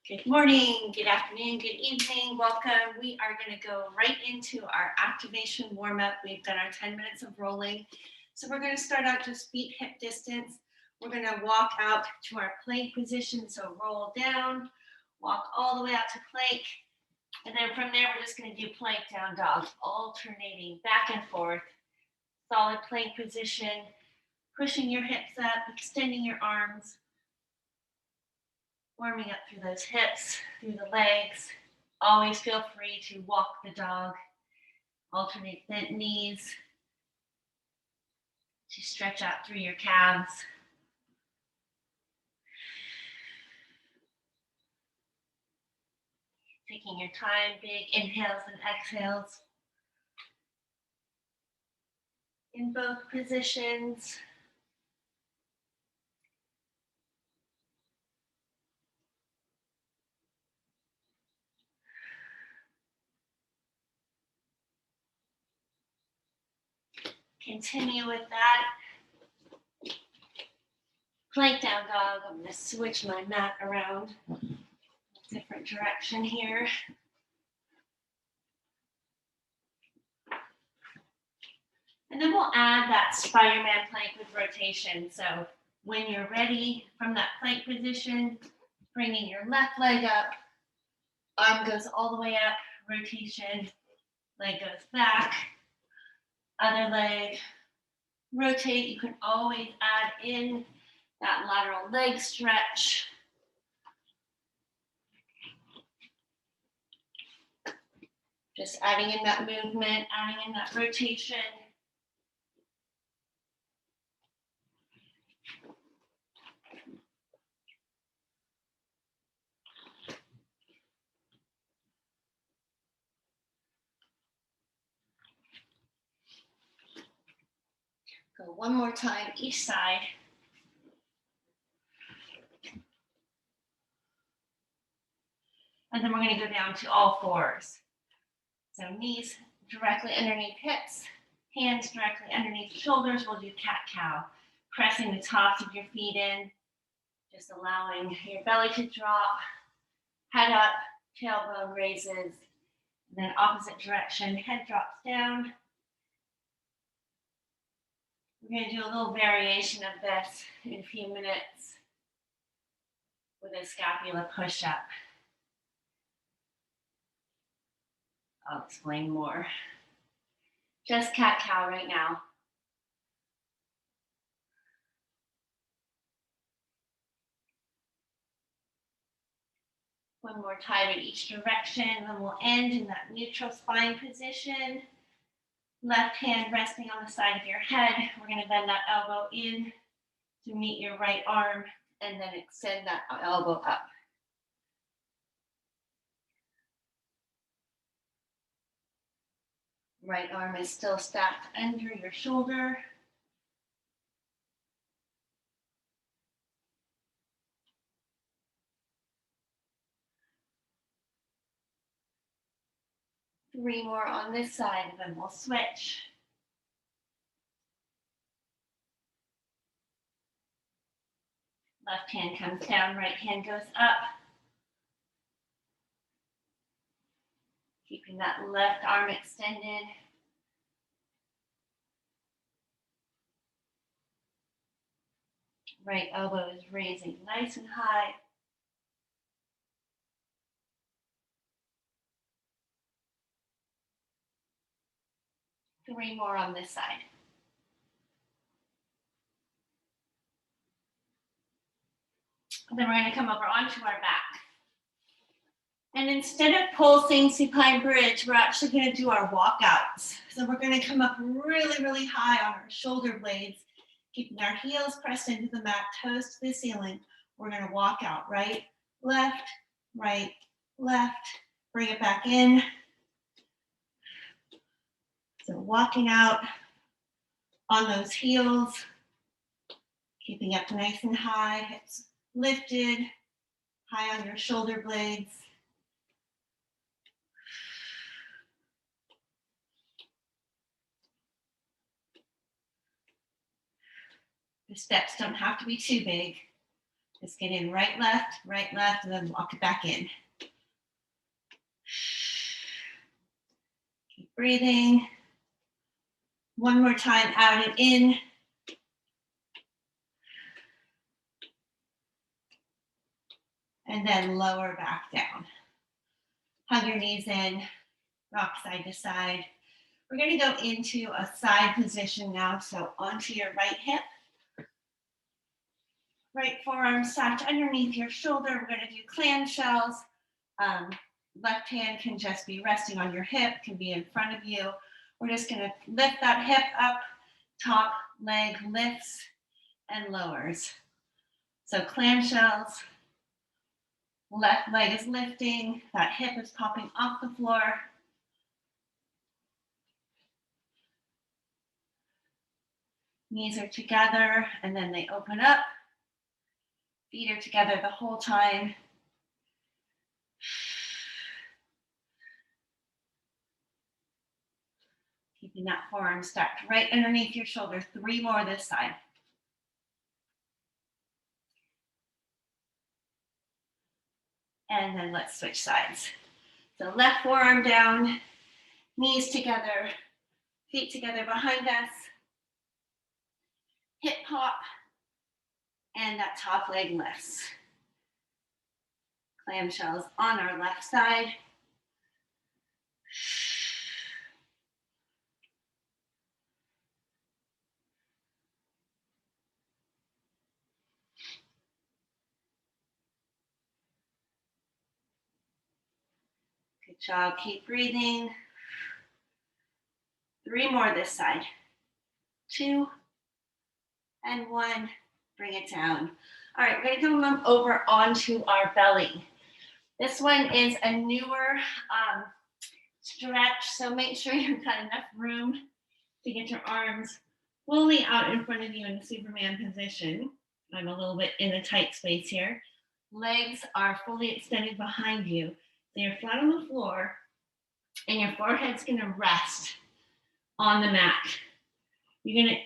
Good morning, good afternoon, good evening, welcome. We are going to go right into our activation warm-up. We've done our 10 minutes of rolling. So we're going to start out just feet hip distance. We're going to walk out to our plank position. So roll down, walk all the way out to plank. And then from there, we're just going to do plank down dog, alternating back and forth. Solid plank position, pushing your hips up, extending your arms. Warming up through those hips, through the legs. Always feel free to walk the dog. Alternate bent knees to stretch out through your calves. Taking your time, big inhales and exhales. In both positions. Continue with that. Plank down dog. I'm going to switch my mat around. Different direction here. And then we'll add that Spider-Man plank with rotation. So when you're ready from that plank position, bringing your left leg up, arm goes all the way up, rotation, leg goes back, other leg, rotate. You can always add in that lateral leg stretch. Just adding in that movement, adding in that rotation. Go one more time each side. And then we're going to go down to all fours. So knees directly underneath hips, hands directly underneath shoulders. We'll do cat-cow, pressing the tops of your feet in, just allowing your belly to drop, head up, tailbone raises, and then opposite direction, head drops down. We're going to do a little variation of this in a few minutes with a scapula push-up. I'll explain more. Just cat-cow right now. One more time in each direction, then we'll end in that neutral spine position. Left hand resting on the side of your head. We're going to bend that elbow in to meet your right arm and then extend that elbow up. Right arm is still stacked under your shoulder. Three more on this side, and then we'll switch. Left hand comes down, right hand goes up. Keeping that left arm extended. Right elbow is raising nice and high. Three more on this side. And then we're going to come over onto our back. And instead of pulsing supine bridge, we're actually going to do our walkouts. So we're going to come up really, really high on our shoulder blades, keeping our heels pressed into the mat, toes to the ceiling. We're going to walk out right, left, bring it back in. So walking out on those heels, keeping up nice and high, hips lifted, high on your shoulder blades. The steps don't have to be too big. Just get in right, left, and then walk it back in. Keep breathing. One more time, out and in. And then lower back down. Hug your knees in, rock side to side. We're going to go into a side position now. So onto your right hip. Right forearm stacked underneath your shoulder. We're going to do clamshells. Left hand can just be resting on your hip, can be in front of you. We're just going to lift that hip up, top leg lifts and lowers. So clamshells, left leg is lifting, that hip is popping off the floor. Knees are together and then they open up. Feet are together the whole time. Keeping that forearm stacked right underneath your shoulder. 3 more this side. And then let's switch sides. So left forearm down, knees together, feet together behind us. Hip pop, and that top leg lifts. Clamshells on our left side. Good job, keep breathing. 3 more this side. 2 and 1, bring it down. All right, we're gonna come over onto our belly. This one is a newer stretch, so make sure you've got enough room to get your arms fully out in front of you in the Superman position. I'm a little bit in a tight space here. Legs are fully extended behind you. So you're flat on the floor and your forehead's gonna rest on the mat. You're gonna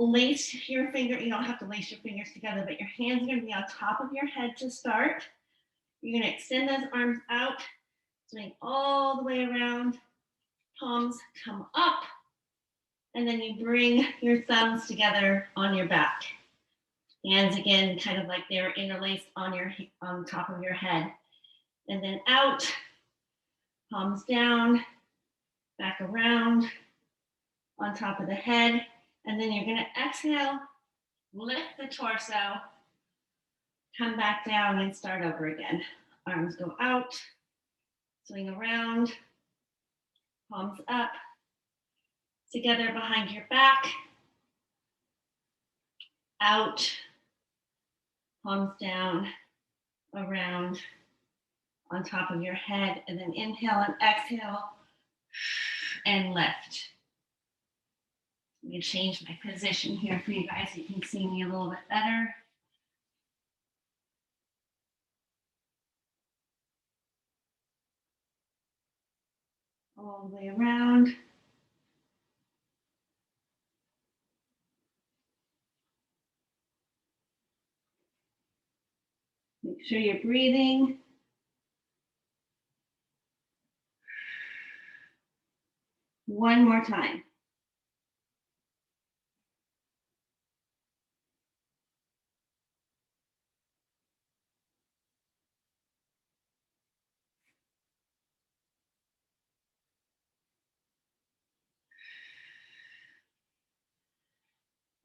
lace your finger, you don't have to lace your fingers together, but your hands are gonna be on top of your head to start. You're gonna extend those arms out, swing all the way around, palms come up, and then you bring your thumbs together on your back. Hands again, kind of like they're interlaced on top of your head. And then out, palms down, back around, on top of the head. And then you're gonna exhale, lift the torso, come back down and start over again. Arms go out, swing around, palms up, together behind your back, out, palms down, around, on top of your head, and then inhale and exhale, and lift. I'm gonna change my position here for you guys so you can see me a little bit better. All the way around. Make sure you're breathing. One more time.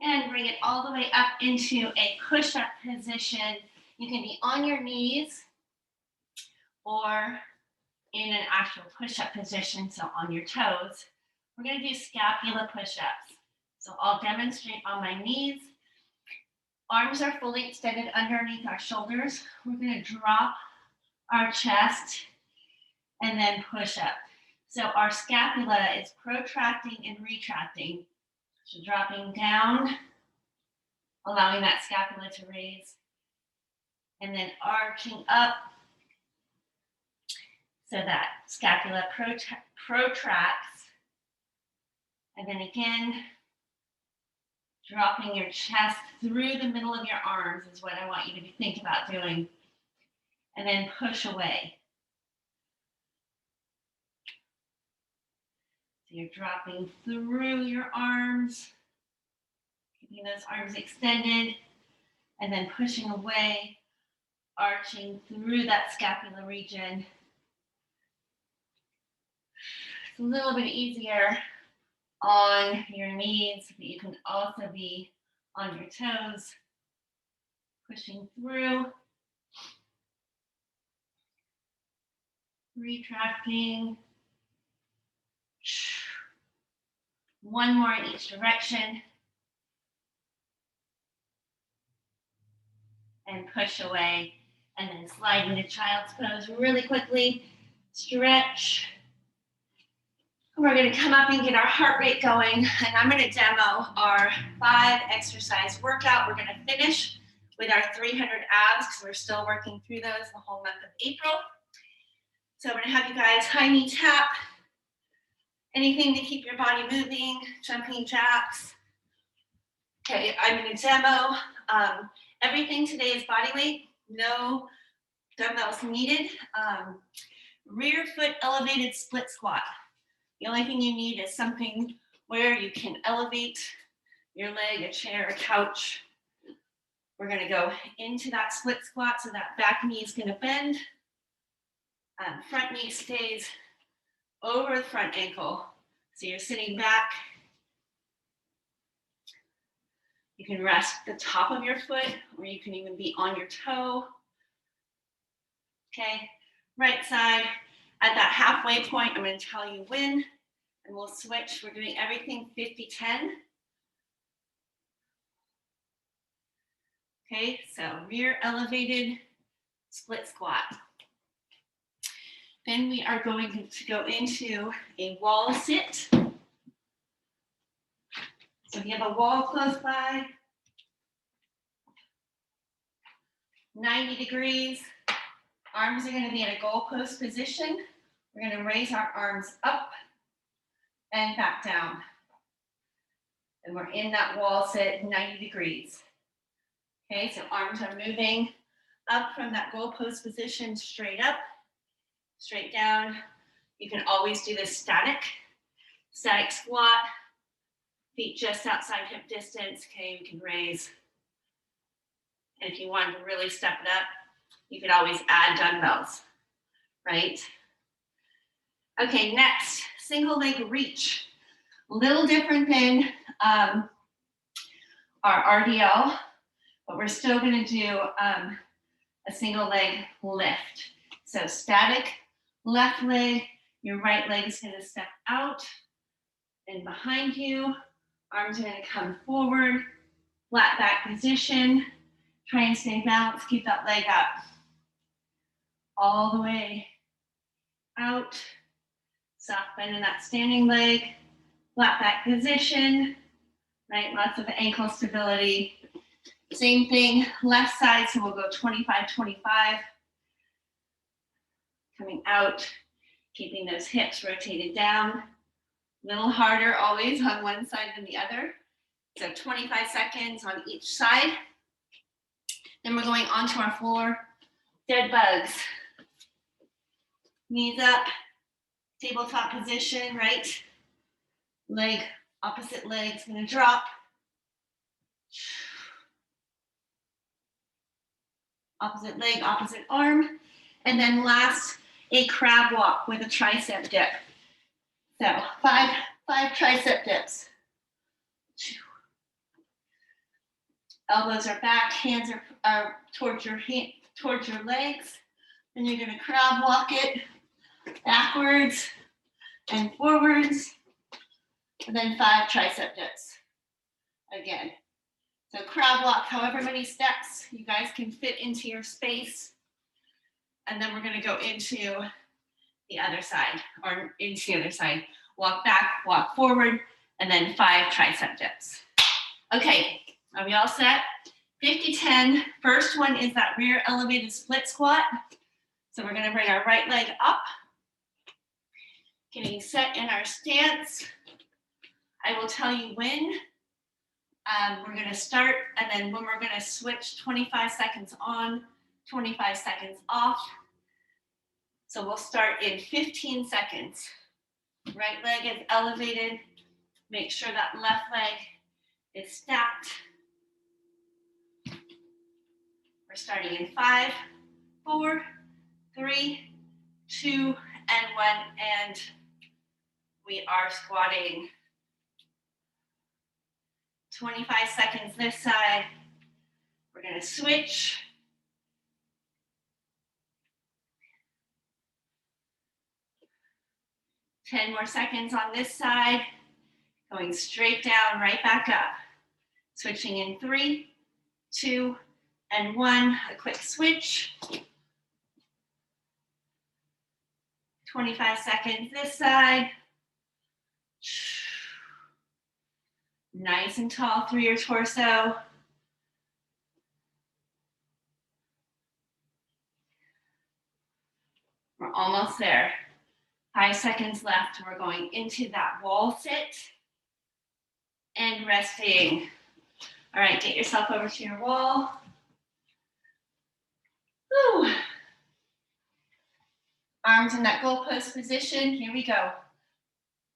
And bring it all the way up into a push-up position. You can be on your knees or in an actual push-up position, so on your toes. We're gonna do scapula push-ups. So I'll demonstrate on my knees. Arms are fully extended underneath our shoulders. We're gonna drop our chest and then push up. So our scapula is protracting and retracting. So dropping down, allowing that scapula to raise, and then arching up so that scapula protracts. And then again, Dropping your chest through the middle of your arms is what I want you to think about doing. And then push away. So you're dropping through your arms, keeping those arms extended, and then pushing away, arching through that scapular region. It's a little bit easier on your knees, but you can also be on your toes, pushing through, retracting. One more in each direction. And push away. And then slide into child's pose really quickly. Stretch. We're going to come up and get our heart rate going. And I'm going to demo our 5 exercise workout. We're going to finish with our 300 abs because we're still working through those the whole month of April. So I'm going to have you guys high knee tap. Anything to keep your body moving, jumping jacks. Okay, I'm going to demo. Everything today is body weight, no dumbbells needed. Rear foot elevated split squat. The only thing you need is something where you can elevate your leg, a chair, a couch. We're going to go into that split squat so that back knee is going to bend. Front knee stays over the front ankle. So you're sitting back. You can rest the top of your foot, or you can even be on your toe. Okay, right side. At that halfway point, I'm going to tell you when, and we'll switch. We're doing everything 50-10. Okay, so rear elevated split squat. Then we are going to go into a wall sit. So if you have a wall close by, 90 degrees, arms are going to be in a goalpost position. We're going to raise our arms up and back down. And we're in that wall sit 90 degrees. Okay, so arms are moving up from that goalpost position, straight up, straight down. You can always do this static squat, feet just outside hip distance. Okay, you can raise. And if you wanted to really step it up, you could always add dumbbells, right? Okay, next, single leg reach. A little different than our RDL, but we're still going to do a single leg lift. So static left leg, your right leg is going to step out and behind you. Arms are going to come forward, flat back position. Try and stay balanced, keep that leg up. All the way out. Soft bend in that standing leg. Flat back position, right? Lots of ankle stability. Same thing, left side, so we'll go 25-25. Coming out, keeping those hips rotated down. A little harder always on one side than the other. So 25 seconds on each side. Then we're going onto our floor. Dead bugs. Knees up, tabletop position, right? Leg, opposite leg's gonna drop. Opposite leg, opposite arm. And then last, a crab walk with a tricep dip. So five tricep dips. Elbows are back, hands are towards your legs. Then you're gonna crab walk it backwards and forwards. And then 5 tricep dips. Again. So crab walk, however many steps you guys can fit into your space. And then we're going to go into the other side, or into the other side. Walk back, walk forward, and then 5 tricep dips. Okay, are we all set? 50-10. First one is that rear elevated split squat. So we're going to bring our right leg up. Getting set in our stance. I will tell you when. We're gonna start, and then when we're gonna switch, 25 seconds on, 25 seconds off. So we'll start in 15 seconds. Right leg is elevated. Make sure that left leg is stacked. We're starting in 5, 4, 3, 2, and 1, and we are squatting. 25 seconds this side. We're gonna switch. Ten more seconds on this side. Going straight down, right back up. Switching in 3, 2, and 1. A quick switch. 25 seconds this side. Nice and tall through your torso. We're almost there. 5 seconds left. We're going into that wall sit and resting. All right, get yourself over to your wall. Woo. Arms in that goalpost position. Here we go.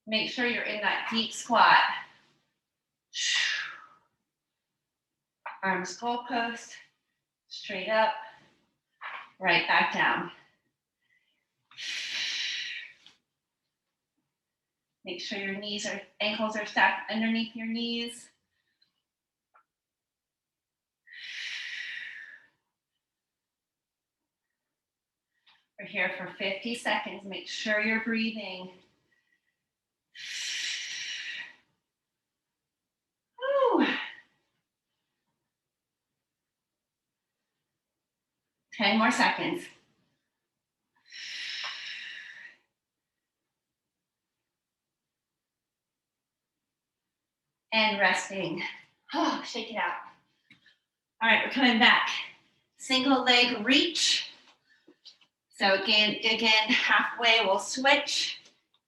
Make sure you're in that deep squat. Arms goalpost, straight up, right back down. Make sure your ankles are stacked underneath your knees. We're here for 50 seconds. Make sure you're breathing. Woo. 10 more seconds. And resting. Oh, shake it out. All right, we're coming back. Single leg reach. So again, halfway we'll switch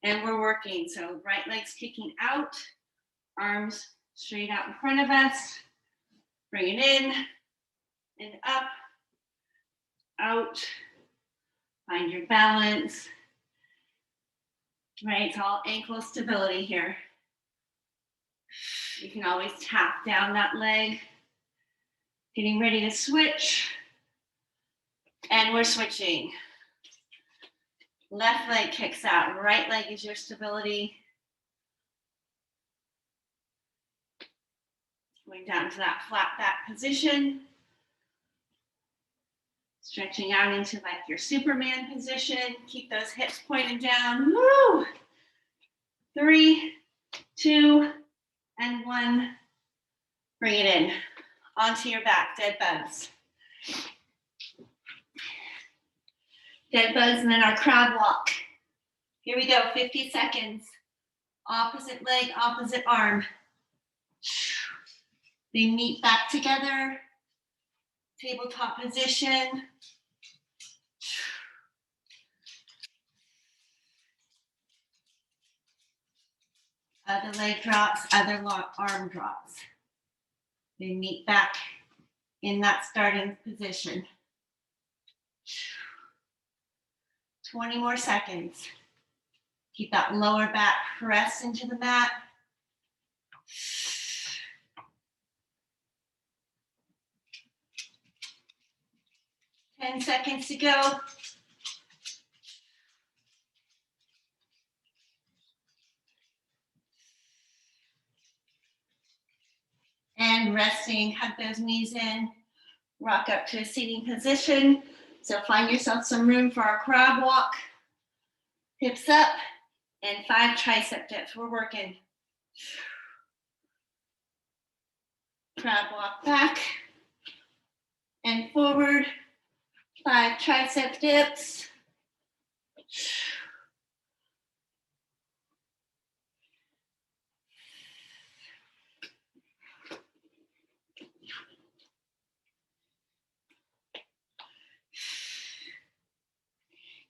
and we're working. So right leg's kicking out, arms straight out in front of us. Bring it in and up, out. Find your balance. Right, it's all ankle stability here. You can always tap down that leg. Getting ready to switch. And we're switching. Left leg kicks out, right leg is your stability. Going down to that flat back position. Stretching out into like your Superman position. Keep those hips pointed down. Woo! 3, 2, and 1. Bring it in. Onto your back, dead bugs. Dead bugs and then our crab walk. Here we go, 50 seconds. Opposite leg, opposite arm. They meet back together. Tabletop position. Other leg drops, other arm drops. They meet back in that starting position. 20 more seconds. Keep that lower back pressed into the mat. Ten seconds to go. And resting, hug those knees in. Rock up to a seating position. So find yourself some room for our crab walk. Hips up and 5 tricep dips. We're working. Crab walk back and forward. 5 tricep dips.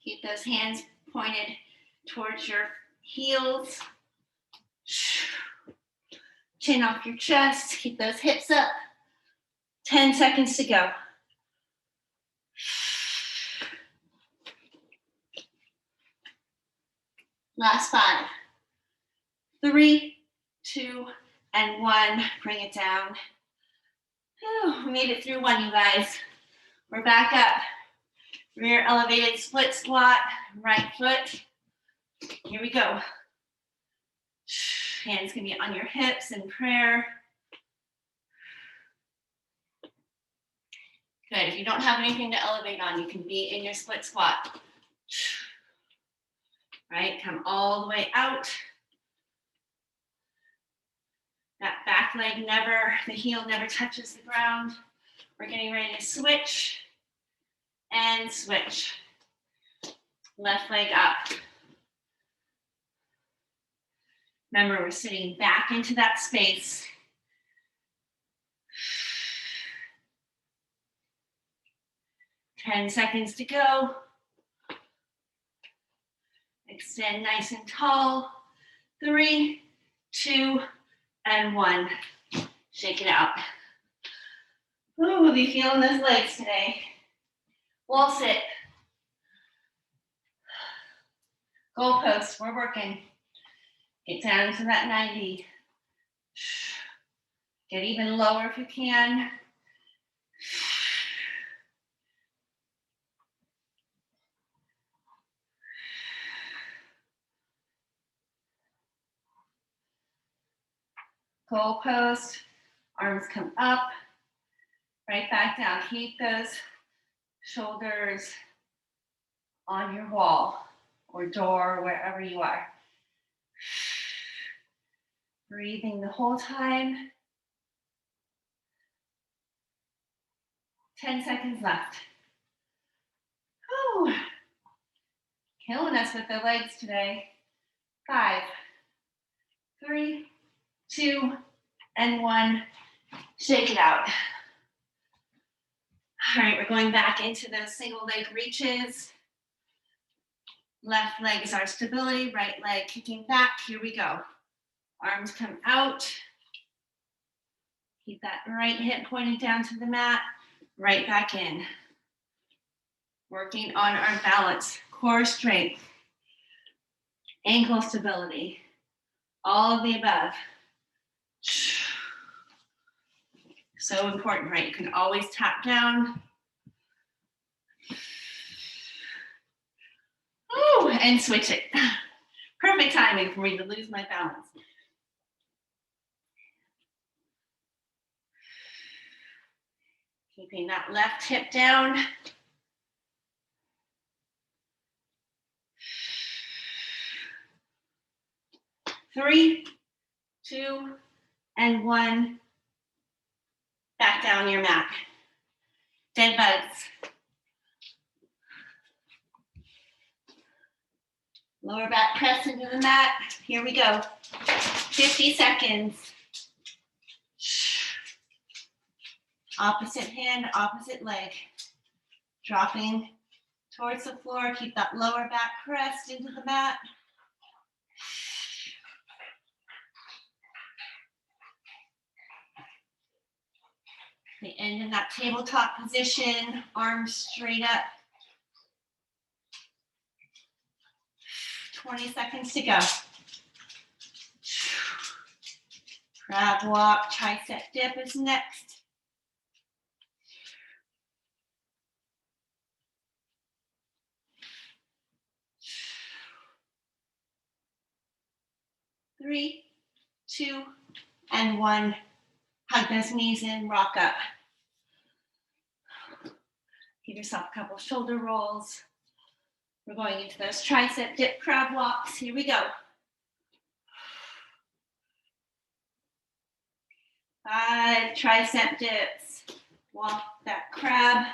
Keep those hands pointed towards your heels. Chin off your chest, keep those hips up. 10 seconds to go. Last 5. 3, 2, and 1. Bring it down. Whew, we made it through 1, you guys. We're back up. Rear elevated split squat, right foot. Here we go. Hands can be on your hips in prayer. Good. If you don't have anything to elevate on, you can be in your split squat. Right? Come all the way out. That back leg never, the heel never touches the ground. We're getting ready to switch and switch. Left leg up. Remember, we're sitting back into that space. Ten seconds to go. Extend nice and tall. 3, 2, and 1. Shake it out. Ooh, we'll be feeling those legs today. Wall sit. Goalpost, we're working. Get down to that 90. Get even lower if you can. Goalpost, arms come up, right back down. Keep those shoulders on your wall or door, wherever you are. Breathing the whole time. 10 seconds left. Whew. Killing us with the legs today. 5, 3, 2, and 1. Shake it out. All right, we're going back into those single leg reaches. Left leg is our stability, right leg kicking back. Here we go. Arms come out. Keep that right hip pointed down to the mat. Right back in. Working on our balance, core strength, ankle stability, all of the above. So important, right? You can always tap down. Ooh, and switch it. Perfect timing for me to lose my balance. Keeping that left hip down. 3, 2, and 1. Back down your mat. Dead bugs. Lower back press into the mat. Here we go. 50 seconds. Opposite hand, opposite leg. Dropping towards the floor. Keep that lower back pressed into the mat. The end in that tabletop position, arms straight up. 20 seconds to go. Crab walk, tricep dip is next. 3, 2, and 1. Hug those knees in, rock up. Give yourself a couple shoulder rolls. We're going into those tricep dip crab walks. Here we go. 5 tricep dips. Walk that crab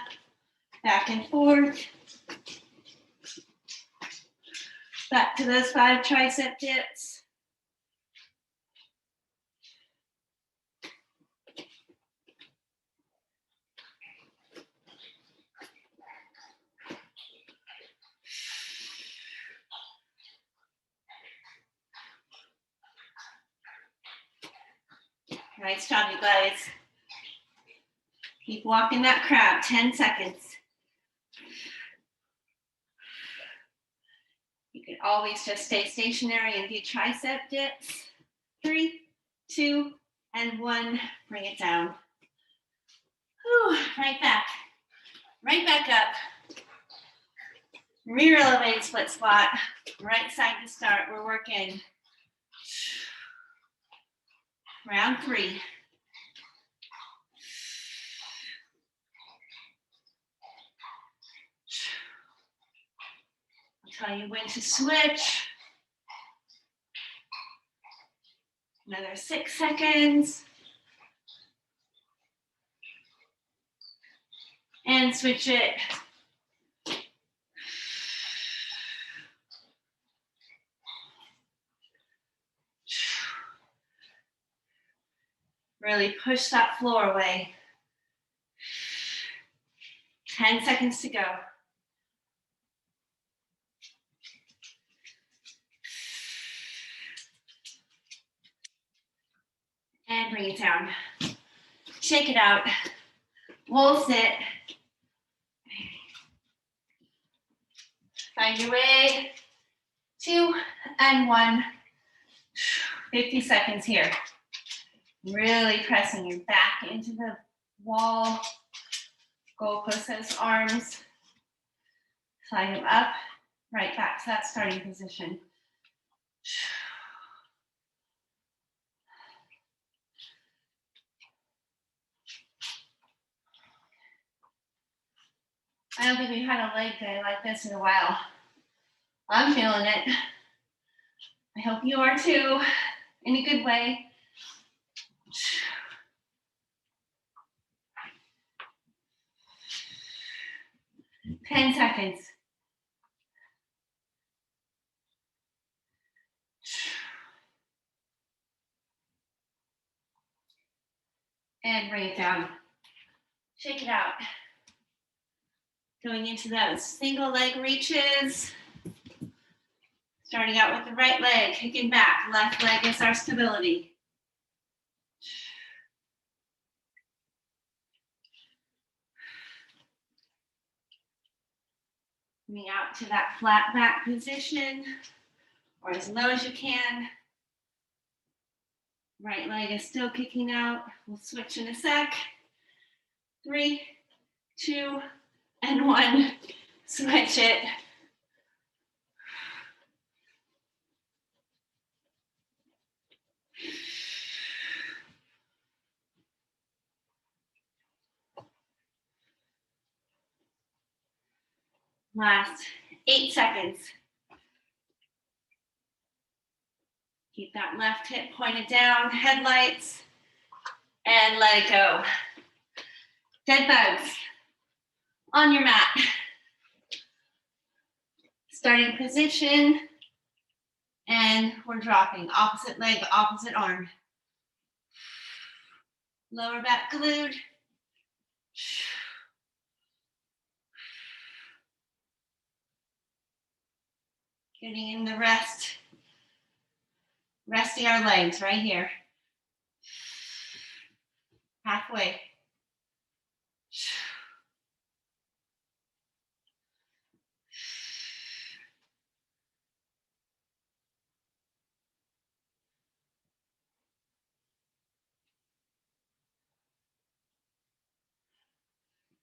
back and forth. Back to those 5 tricep dips. Nice job, you guys. Keep walking that crab, 10 seconds. You can always just stay stationary and do tricep dips. 3, 2, and 1. Bring it down. Whew, right back. Right back up. Rear elevated split squat. Right side to start. We're working round 3. I'll tell you when to switch. Another 6 seconds. And switch it. Really push that floor away. 10 seconds to go. And bring it down. Shake it out. We'll sit. Find your way. 2 and 1. 50 seconds here. Really pressing your back into the wall. Goalpost those arms. Slide them up. Right back to that starting position. I don't think we've had a leg day like this in a while. I'm feeling it. I hope you are too, in a good way. 10 seconds. And bring it down. Shake it out. Going into those single leg reaches. Starting out with the right leg, kicking back. Left leg is our stability. Coming out to that flat back position, or as low as you can. Right leg is still kicking out. We'll switch in a sec. 3, 2, and 1. Switch it. Last 8 seconds. Keep that left hip pointed down, headlights, and let it go. Dead bugs on your mat. Starting position, and we're dropping. Opposite leg, opposite arm. Lower back glued. Getting in the rest. Resting our legs right here. Halfway.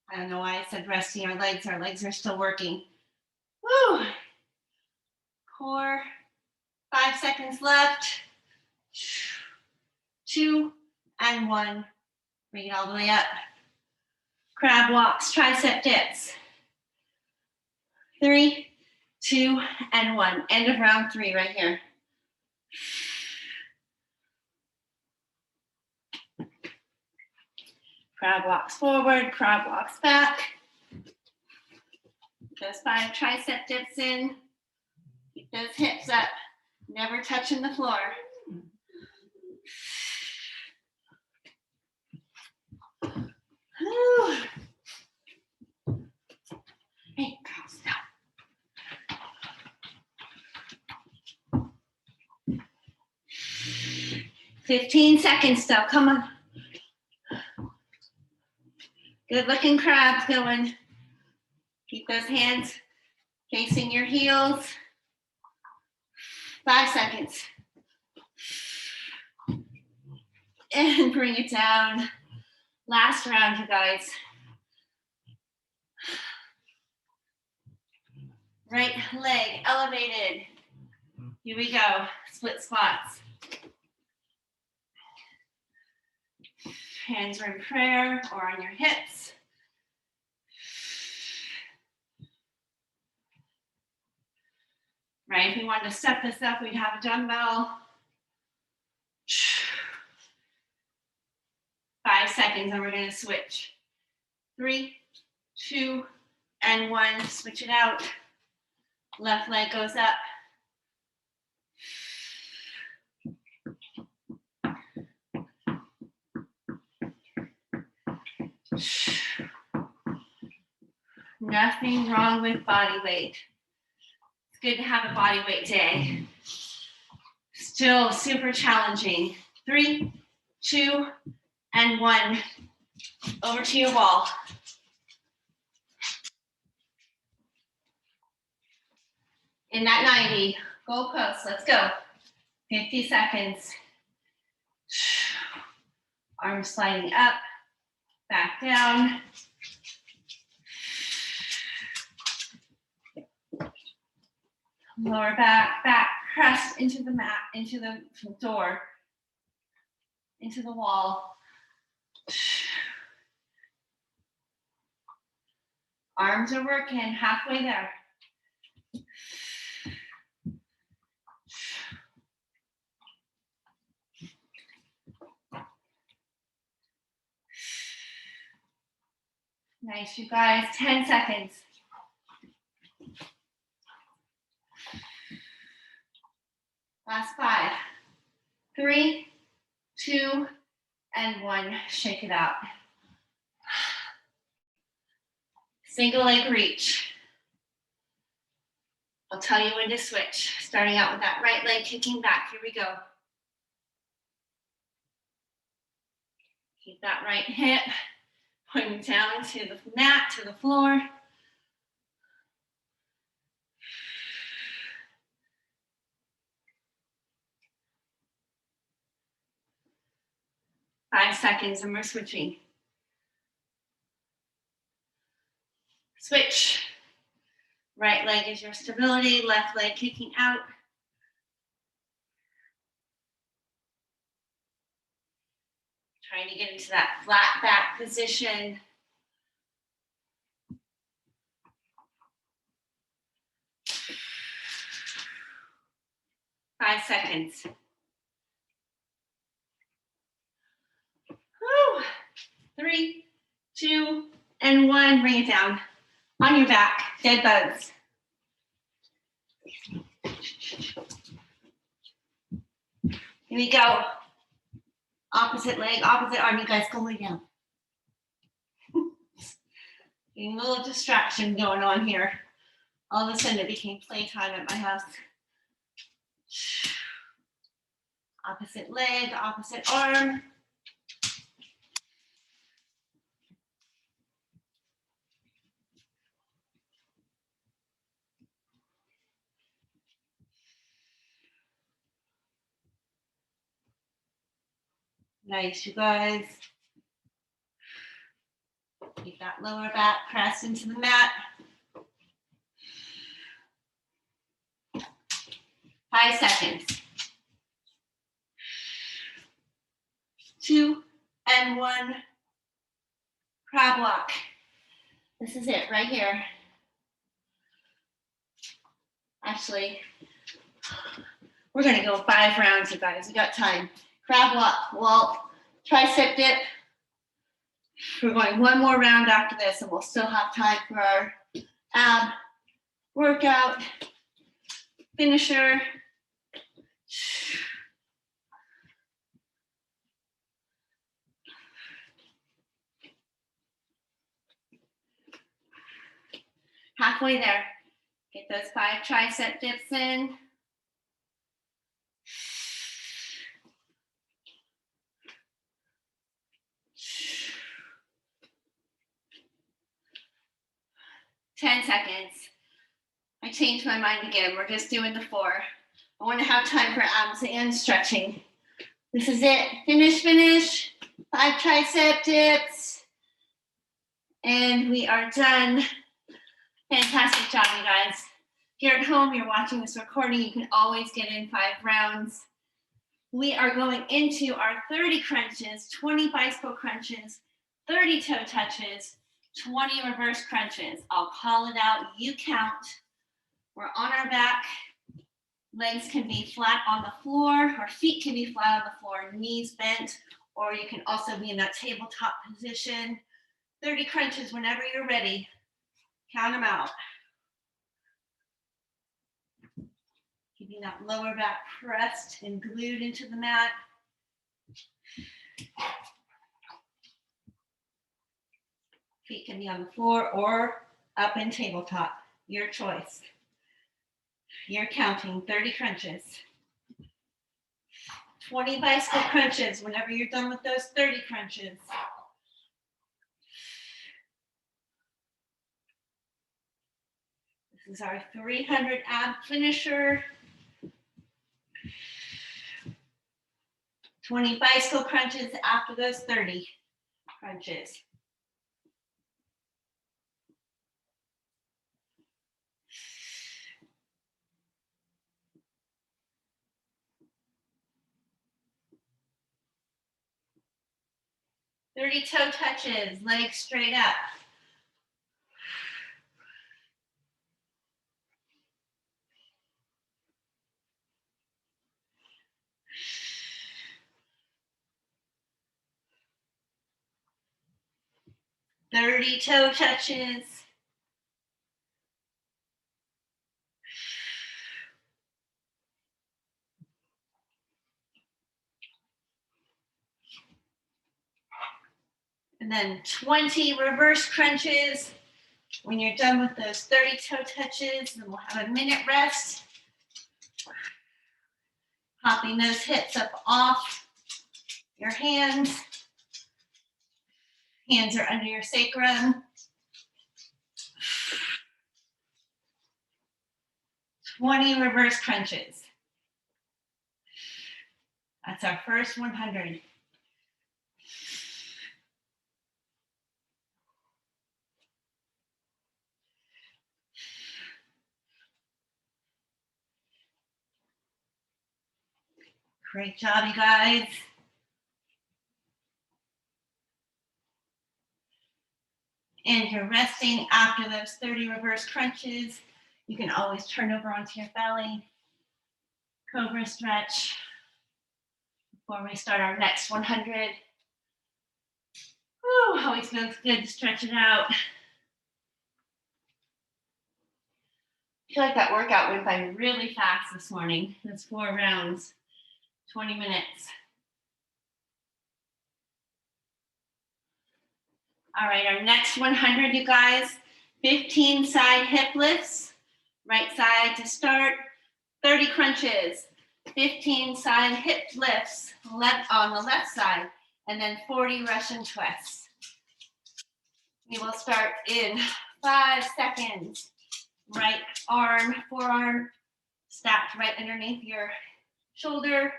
I don't know why I said resting our legs. Our legs are still working. Woo! Core. 5 seconds left. 2 and 1. Bring it all the way up. Crab walks, tricep dips. 3, 2, and 1. End of round 3 right here. Crab walks forward, crab walks back. Those 5 tricep dips in. Keep those hips up. Never touching the floor. Whew. Hey, girls, no. 15 seconds still, come on. Good looking crabs going. Keep those hands facing your heels. 5 seconds. And bring it down. Last round, you guys. Right leg elevated. Here we go, split squats. Hands are in prayer or on your hips. Right, if we wanted to step this up, we'd have a dumbbell. 5 seconds and we're gonna switch. 3, 2, and 1, switch it out. Left leg goes up. Nothing wrong with body weight. It's good to have a body weight day. Still super challenging. 3, 2, and 1. Over to your wall. In that 90, goalpost, let's go. 50 seconds. Arms sliding up, back down. Lower back, press into the mat, into the door, into the wall. Arms are working, halfway there. Nice, you guys, 10 seconds. Last 5, 3, 2, and 1. Shake it out. Single leg reach. I'll tell you when to switch. Starting out with that right leg kicking back. Here we go. Keep that right hip pointing down to the mat, to the floor. Five seconds and we're switching. Switch. Right leg is your stability, left leg kicking out. Trying to get into that flat back position. Five seconds. Woo. 3, 2, and 1. Bring it down. On your back, dead bugs. Here we go. Opposite leg, opposite arm. You guys go lay down. Getting a little distraction going on here. All of a sudden it became playtime at my house. Opposite leg, opposite arm. Nice, you guys. Keep that lower back pressed into the mat. 5 seconds. 2 and 1. Crab walk. This is it right here. Actually, we're gonna go 5 rounds, you guys. We got time. Crab walk, well, tricep dip. We're going 1 more round after this and we'll still have time for our ab workout. Finisher. Halfway there. Get those 5 tricep dips in. 10 seconds. I changed my mind again. We're just doing the 4. I want to have time for abs and stretching. This is it. Finish, finish. 5 tricep dips. And we are done. Fantastic job, you guys. If you're at home, you're watching this recording, you can always get in 5 rounds. We are going into our 30 crunches, 20 bicycle crunches, 30 toe touches, 20 reverse crunches. I'll call it out, you count. We're on our back. Legs can be flat on the floor, or feet can be flat on the floor, knees bent, or you can also be in that tabletop position. 30 crunches whenever you're ready. Count them out. Keeping that lower back pressed and glued into the mat. Feet can be on the floor or up in tabletop. Your choice. You're counting 30 crunches. 20 bicycle crunches whenever you're done with those 30 crunches. This is our 300 ab finisher. 20 bicycle crunches after those 30 crunches. Thirty toe touches, legs straight up. Thirty toe touches. And then 20 reverse crunches. When you're done with those 30 toe touches, then we'll have a minute rest. Popping those hips up off your hands. Hands are under your sacrum. 20 reverse crunches. That's our first 100. Great job, you guys. And you're resting after those 30 reverse crunches. You can always turn over onto your belly. Cobra stretch before we start our next 100. Whew, always feels good to stretch it out. I feel like that workout went by really fast this morning. That's 4 rounds, 20 minutes. All right, our next 100, you guys, 15 side hip lifts, right side to start, 30 crunches, 15 side hip lifts left on the left side, and then 40 Russian twists. We will start in 5 seconds. Right arm, forearm stacked right underneath your shoulder.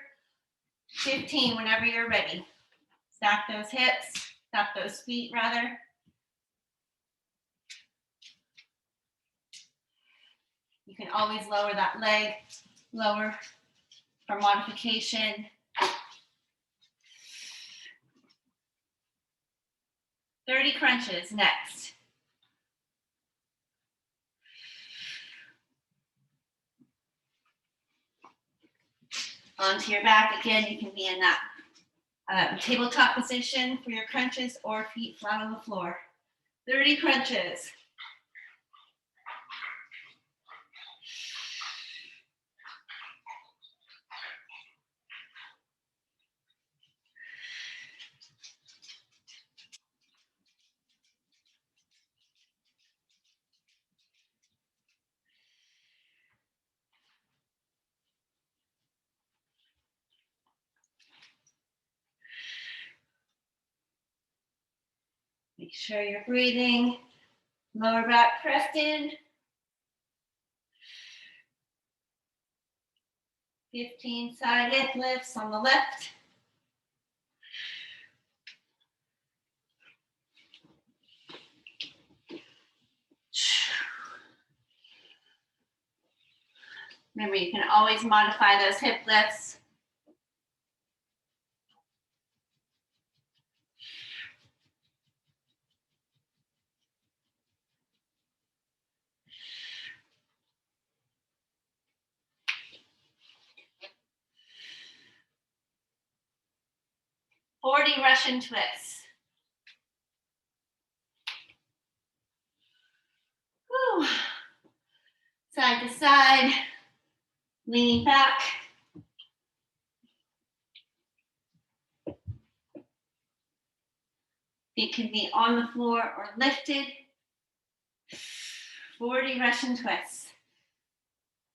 15 whenever you're ready. Stack those hips, stack those feet rather. You can always lower that leg, lower for modification. 30 crunches next. Onto your back again, you can be in that tabletop position for your crunches or feet flat on the floor. 30 crunches. Make sure you're breathing. Lower back pressed in. 15 side hip lifts on the left. Remember, you can always modify those hip lifts. Forty Russian twists. Whew. Side to side, leaning back. Feet can be on the floor or lifted. 40 Russian twists.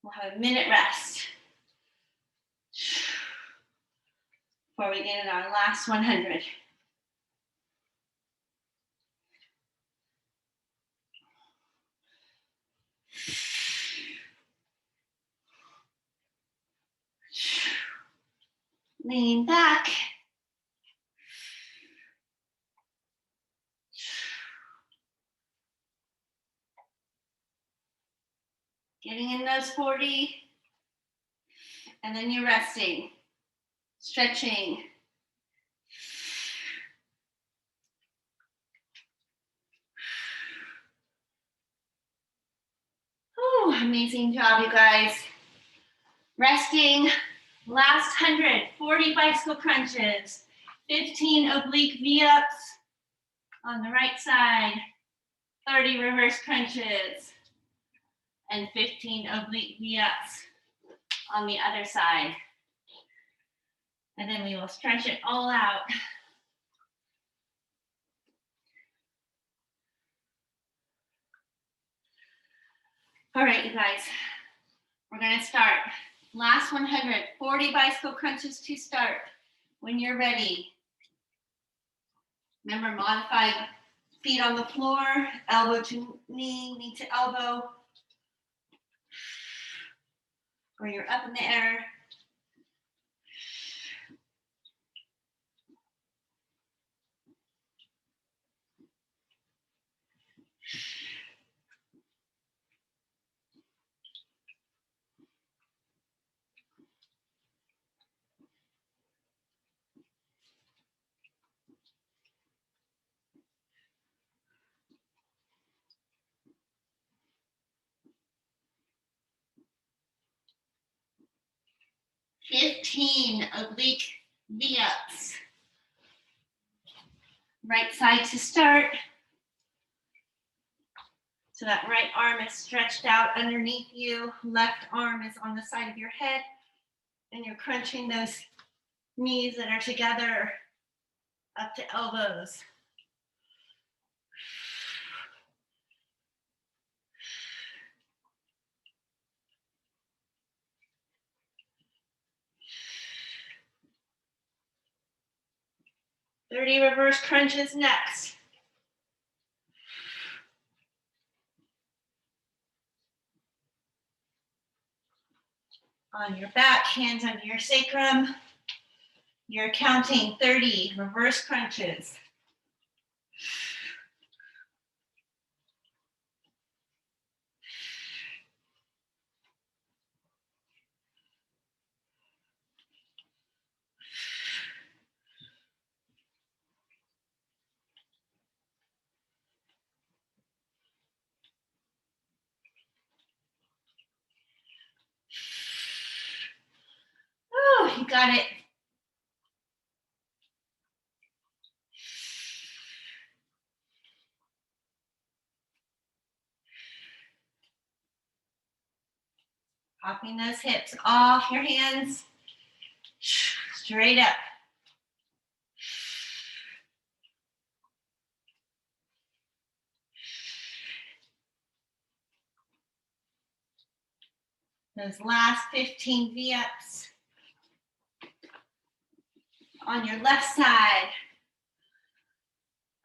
We'll have a minute rest before we get in our last 100. Lean back. Getting in those 40. And then you're resting, stretching. Ooh, amazing job, you guys. Resting. Last 100, 40 bicycle crunches, 15 oblique V-ups on the right side, 30 reverse crunches, and 15 oblique V-ups on the other side. And then we will stretch it all out. All right, you guys, we're gonna start. Last 100, 40 bicycle crunches to start. When you're ready, remember, modify feet on the floor, elbow to knee to elbow, or you're up in the air. Fifteen oblique V-ups. Right side to start. So that right arm is stretched out underneath you. Left arm is on the side of your head. And you're crunching those knees that are together up to elbows. Thirty reverse crunches next. On your back, hands under your sacrum. You're counting 30 reverse crunches. Oh, you got it. Popping those hips off your hands. Straight up. Those last 15 V-ups on your left side.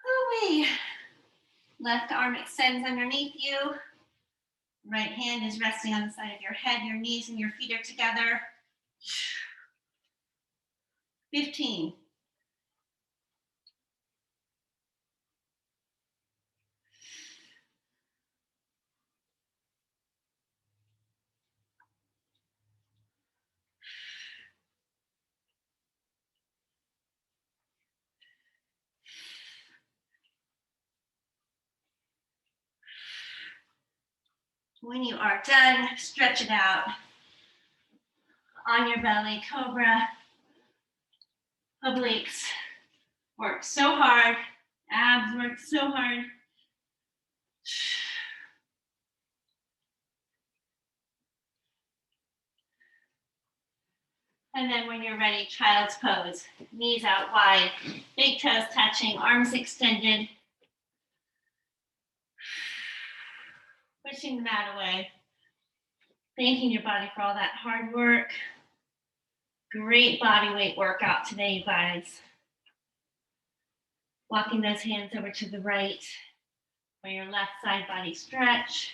Ooh-wee. Left arm extends underneath you. Right hand is resting on the side of your head. Your knees and your feet are together. 15. When you are done, stretch it out. On your belly, cobra. Obliques work so hard. Abs work so hard. And then when you're ready, child's pose. Knees out wide, big toes touching, arms extended. Pushing the mat away. Thanking your body for all that hard work. Great body weight workout today, you guys. Walking those hands over to the right for your left side body stretch.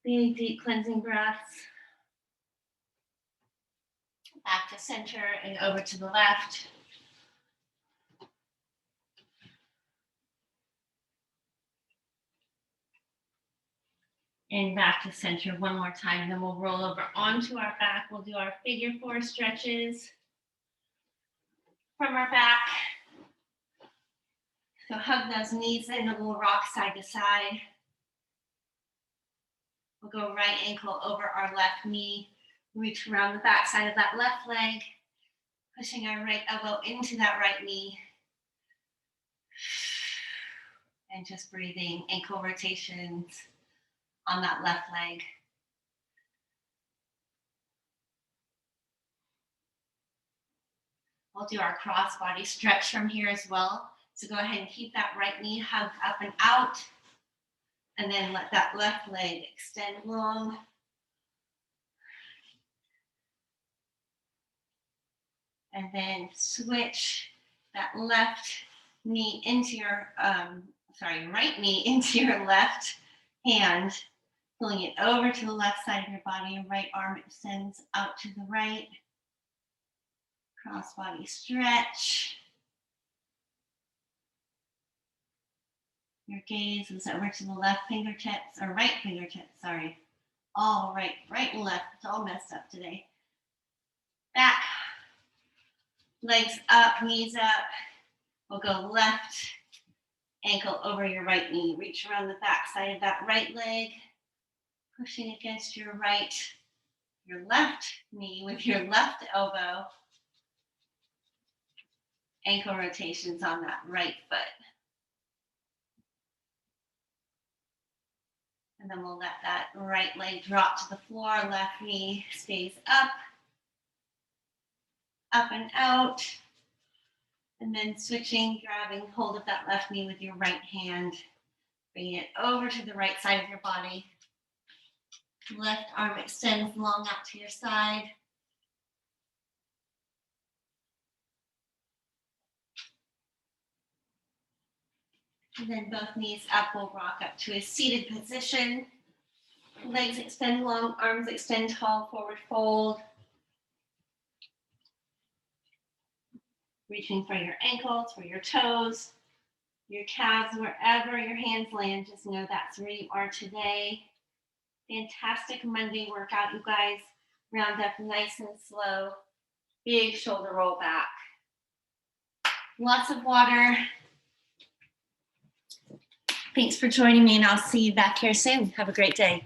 Big, deep cleansing breaths. Back to center and over to the left. And back to center one more time. Then we'll roll over onto our back. We'll do our figure 4 stretches from our back. So hug those knees in, and we'll rock side to side. We'll go right ankle over our left knee. Reach around the back side of that left leg. Pushing our right elbow into that right knee. And just breathing ankle rotations on that left leg. We'll do our cross body stretch from here as well. So go ahead and keep that right knee hugged up and out. And then let that left leg extend long. And then switch that left knee into your, right knee into your left hand, pulling it over to the left side of your body. Your right arm extends out to the right. Cross body stretch. Your gaze is over to the left fingertips, or right fingertips, sorry. All right and left. It's all messed up today. Back. Legs up, knees up. We'll go left ankle over your right knee. Reach around the back side of that right leg. Pushing against your left knee with your left elbow. Ankle rotations on that right foot. And then we'll let that right leg drop to the floor. Left knee stays up and out. And then switching, grabbing hold of that left knee with your right hand. Bring it over to the right side of your body. Left arm extends long out to your side. And then both knees up, we'll rock up to a seated position. Legs extend long, arms extend tall, forward fold. Reaching for your ankles, for your toes, your calves, wherever your hands land, just know that's where you are today. Fantastic Monday workout, you guys. Round up nice and slow. Big shoulder roll back. Lots of water. Thanks for joining me, and I'll see you back here soon. Have a great day.